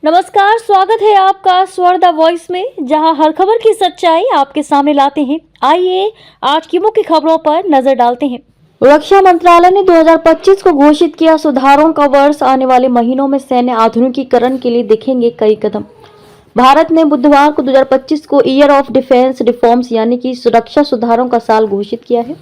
नमस्कार, स्वागत है आपका स्वर द वॉइस में, जहां हर खबर की सच्चाई आपके सामने लाते हैं। आइए आज की मुख्य खबरों पर नजर डालते हैं। रक्षा मंत्रालय ने 2025 को घोषित किया सुधारों का वर्ष। आने वाले महीनों में सैन्य आधुनिकीकरण के लिए दिखेंगे कई कदम। भारत ने बुधवार को 2025 को ईयर ऑफ डिफेंस रिफॉर्म्स यानी कि सुरक्षा सुधारों का साल घोषित किया है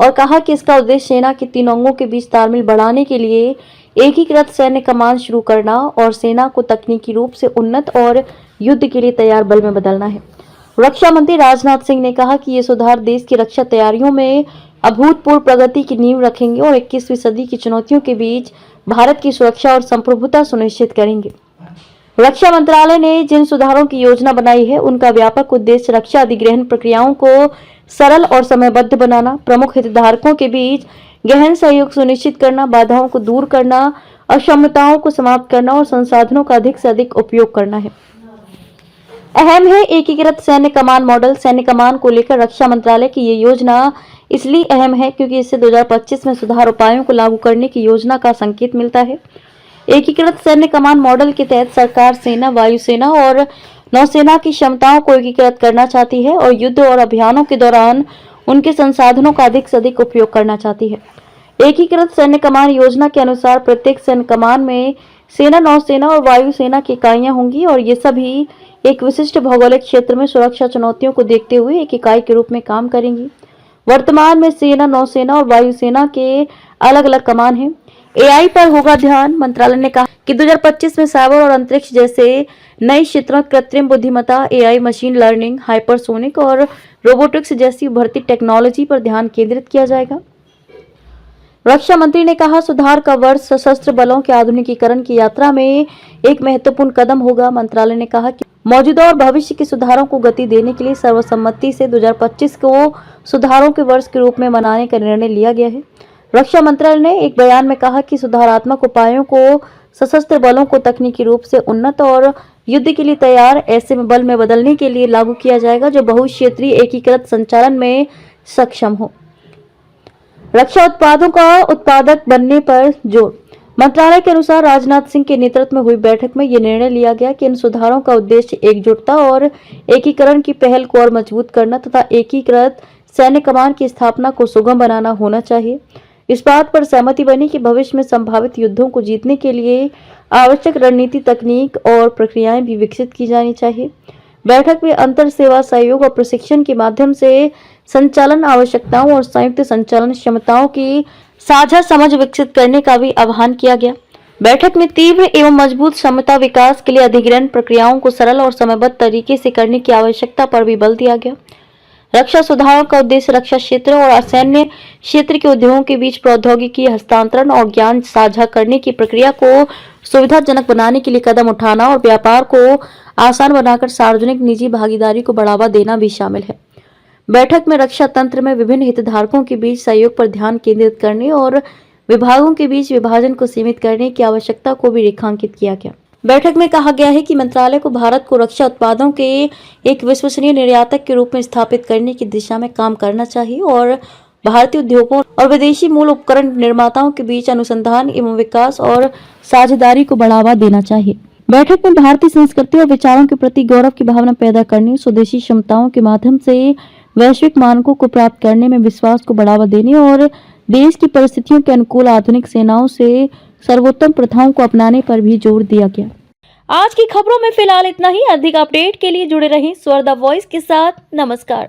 और कहा कि इसका उद्देश्य सेना के 3 अंगों के बीच तालमेल बढ़ाने के लिए एकीकृत सैन्य कमान शुरू करना और सेना को तकनीकी रूप से उन्नत और युद्ध के लिए तैयार बल में बदलना है। रक्षा मंत्री राजनाथ सिंह ने कहा कि ये सुधार देश की रक्षा तैयारियों में अभूतपूर्व प्रगति की नींव रखेंगे और 21वीं सदी की चुनौतियों के बीच भारत की सुरक्षा और संप्रभुता सुनिश्चित करेंगे। रक्षा मंत्रालय ने जिन सुधारों की योजना बनाई है उनका व्यापक उद्देश्य रक्षा अधिग्रहण प्रक्रियाओं को सरल और समयबद्ध बनाना, प्रमुख हितधारकों के बीच गहन सहयोग सुनिश्चित करना, बाधाओं को दूर करना, अक्षमताओं को समाप्त करना और संसाधनों का अधिक से अधिक उपयोग करना है। अहम है एकीकृत सैन्य कमान मॉडल। सैन्य कमान को लेकर रक्षा मंत्रालय की ये योजना इसलिए अहम है क्योंकि इससे 2025 में सुधार उपायों को लागू करने की योजना का संकेत मिलता है। एकीकृत सैन्य कमान मॉडल के तहत सरकार सेना, वायुसेना और नौसेना की क्षमताओं को एकीकृत करना चाहती है और युद्ध और अभियानों के दौरान उनके संसाधनों का अधिक से अधिक उपयोग करना चाहती है। एकीकृत सैन्य कमान योजना के अनुसार प्रत्येक सैन्य कमान में सेना, नौसेना और वायुसेना की इकाइयां होंगी और ये सभी एक विशिष्ट भौगोलिक क्षेत्र में सुरक्षा चुनौतियों को देखते हुए एक इकाई के रूप में काम करेंगी। वर्तमान में सेना, नौसेना और वायुसेना के अलग अलग कमान हैं। एआई पर होगा ध्यान। मंत्रालय ने कहा कि 2025 में साइबर और अंतरिक्ष जैसे नए क्षेत्रों, कृत्रिम बुद्धिमत्ता, एआई, मशीन लर्निंग, हाइपरसोनिक और रोबोटिक्स जैसी उभरती टेक्नोलॉजी पर ध्यान केंद्रित किया जाएगा। रक्षा मंत्री ने कहा सुधार का वर्ष सशस्त्र बलों के आधुनिकीकरण की यात्रा में एक महत्वपूर्ण कदम होगा। मंत्रालय ने कहा कि मौजूदा और भविष्य के सुधारों को गति देने के लिए सर्वसम्मति से 2025 को सुधारों के वर्ष के रूप में मनाने का निर्णय लिया गया है। रक्षा मंत्रालय ने एक बयान में कहा कि सुधारात्मक उपायों को सशस्त्र बलों को तकनीकी रूप से उन्नत और युद्ध के लिए तैयार ऐसे में बल में बदलने के लिए लागू किया जाएगा जो बहुक्षेत्रीय एकीकृत संचालन में सक्षम हो। रक्षा उत्पादों का उत्पादक बनने पर जोर। मंत्रालय के अनुसार राजनाथ सिंह के नेतृत्व में हुई बैठक में यह निर्णय लिया गया कि इन सुधारों का उद्देश्य एकजुटता और एकीकरण की पहल को और मजबूत करना तथा एकीकृत सैन्य कमान की स्थापना को सुगम बनाना होना चाहिए। इस बात पर सहमति बनी कि भविष्य में संभावित युद्धों को जीतने के लिए आवश्यक रणनीति, तकनीक और प्रक्रियाएं भी विकसित की जानी चाहिए। बैठक में अंतर सेवा सहयोग और प्रशिक्षण के माध्यम से संचालन आवश्यकताओं और संयुक्त संचालन क्षमताओं की साझा समझ विकसित करने का भी आह्वान किया गया। बैठक में तीव्र एवं मजबूत क्षमता विकास के लिए अधिग्रहण प्रक्रियाओं को सरल और समयबद्ध तरीके से करने की आवश्यकता पर भी बल दिया गया। रक्षा सुधारों का उद्देश्य रक्षा क्षेत्र और असैन्य क्षेत्र के उद्योगों के बीच प्रौद्योगिकी हस्तांतरण और ज्ञान साझा करने की प्रक्रिया को सुविधाजनक बनाने के लिए कदम उठाना और व्यापार को आसान बनाकर सार्वजनिक निजी भागीदारी को बढ़ावा देना भी शामिल है। बैठक में रक्षा तंत्र में विभिन्न हितधारकों के बीच सहयोग पर ध्यान केंद्रित करने और विभागों के बीच विभाजन को सीमित करने की आवश्यकता को भी रेखांकित किया गया। बैठक में कहा गया है कि मंत्रालय को भारत को रक्षा उत्पादों के एक विश्वसनीय निर्यातक के रूप में स्थापित करने की दिशा में काम करना चाहिए और भारतीय उद्योगों और विदेशी मूल उपकरण निर्माताओं के बीच अनुसंधान एवं विकास और साझेदारी को बढ़ावा देना चाहिए। बैठक में भारतीय संस्कृति और विचारों के प्रति गौरव की भावना पैदा करने, स्वदेशी क्षमताओं के माध्यम से वैश्विक मानकों को प्राप्त करने में विश्वास को बढ़ावा देने और देश की परिस्थितियों के अनुकूल आधुनिक सेनाओं से सर्वोत्तम प्रथाओं को अपनाने पर भी जोर दिया गया। आज की खबरों में फिलहाल इतना ही। अधिक अपडेट के लिए जुड़े रहें स्वर द वॉइस के साथ। नमस्कार।